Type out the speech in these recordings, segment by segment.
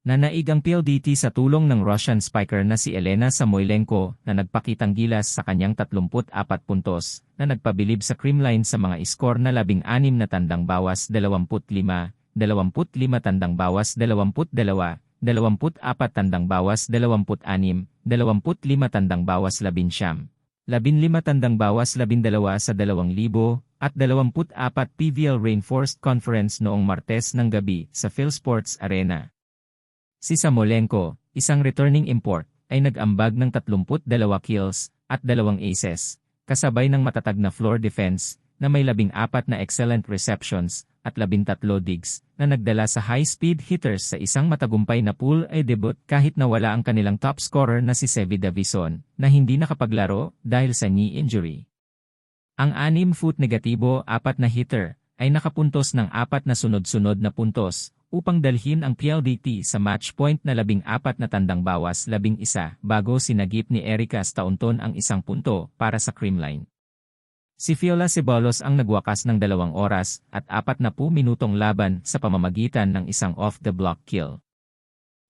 Nanaig ang PLDT sa tulong ng Russian spiker na si Elena Samoylenko na nagpakitang gilas sa kanyang 34 puntos na nagpabilib sa creamline sa mga iskor na 16 na tandang bawas 25, 25 tandang bawas 22, 24 tandang bawas 26, 25 tandang bawas 11, 15 tandang bawas 12 sa 2,000 at 24 PVL Rainforest Conference noong Martes ng gabi sa PhilSports Arena. Si Samoylenko, isang returning import, ay nag-ambag ng 32 kills at 2 aces, kasabay ng matatag na floor defense na may 14 na excellent receptions at 13 digs na nagdala sa high-speed hitters sa isang matagumpay na Pool A debut kahit na wala ang kanilang top scorer na si Seve Davison na hindi nakapaglaro dahil sa knee injury. Ang 6-foot negatibo 4 na hitter ay nakapuntos ng 4 na sunod-sunod na puntos upang dalhin ang PLDT sa match point na 14 na tandang bawas 11 bago sinagip ni Erica Staunton ang 1 punto para sa creamline. Si Fiola Ceballos ang nagwakas ng 2 oras at 40 minutong laban sa pamamagitan ng isang off-the-block kill.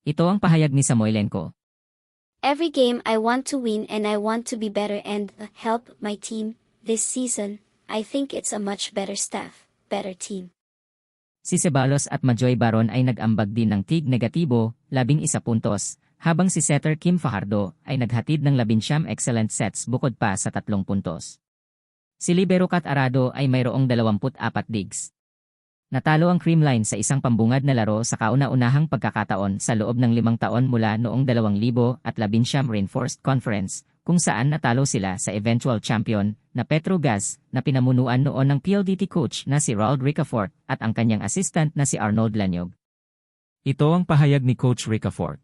Ito ang pahayag ni Samoylenko. Every game I want to win and I want to be better and help my team this season. I think it's a much better staff, better team. Si Ceballos at Majoy Baron ay nag-ambag din ng tig negatibo, 11 puntos, habang si setter Kim Fajardo ay naghatid ng 19 excellent sets bukod pa sa 3 puntos. Si libero Kat Arado ay mayroong 24 digs. Natalo ang creamline sa isang pambungad na laro sa kauna-unahang pagkakataon sa loob ng 5 taon mula noong 2011 Rainforest Conference, kung saan natalo sila sa eventual champion na Petrogas na pinamunuan noon ng PLDT coach na si Roald Ricafort at ang kanyang assistant na si Arnold Lanyog. Ito ang pahayag ni Coach Ricafort.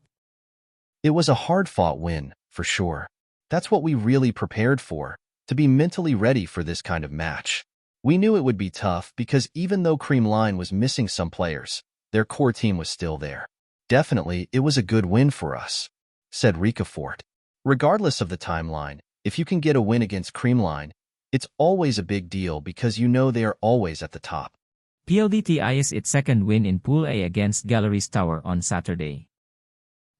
It was a hard-fought win, for sure. That's what we really prepared for, to be mentally ready for this kind of match. We knew it would be tough because even though Creamline was missing some players, their core team was still there. Definitely, it was a good win for us, said Ricafort. Regardless of the timeline, if you can get a win against Creamline, it's always a big deal because you know they are always at the top. PLDT is its second win in Pool A against Galleries Tower on Saturday.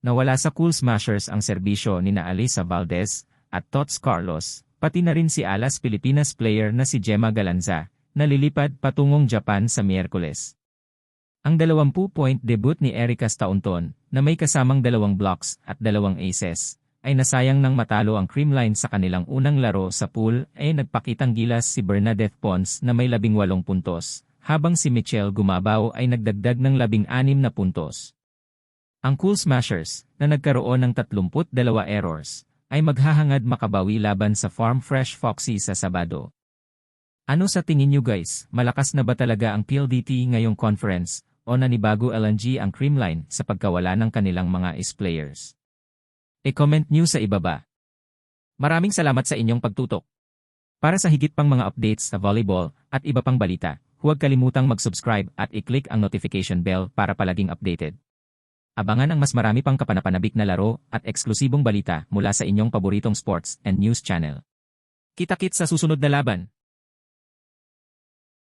Nawala sa Cool Smashers ang serbisyo ni Alisa Valdez at Tots Carlos, pati na rin si Alas Pilipinas player na si Gemma Galanza, na lilipad patungong Japan sa Miyerkules. Ang 20-point debut ni Erica Staunton, na may kasamang 2 blocks at 2 aces, ay nasayang nang matalo ang creamline sa kanilang unang laro sa pool ay nagpakitang gilas si Bernadette Pons na may 18 puntos, habang si Michelle Gumabao ay nagdagdag ng 16 na puntos. Ang Cool Smashers, na nagkaroon ng 32 errors, ay maghahangad makabawi laban sa Farm Fresh Foxy sa Sabado. Ano sa tingin nyo guys, malakas na ba talaga ang PLDT ngayong conference o nanibago LNG ang creamline sa pagkawala ng kanilang mga players? I-comment nyo sa ibaba. Maraming salamat sa inyong pagtutok. Para sa higit pang mga updates sa volleyball at iba pang balita, huwag kalimutang mag-subscribe at i-click ang notification bell para palaging updated. Abangan ang mas marami pang kapanapanabik na laro at eksklusibong balita mula sa inyong paboritong sports and news channel. Kita-kits sa susunod na laban!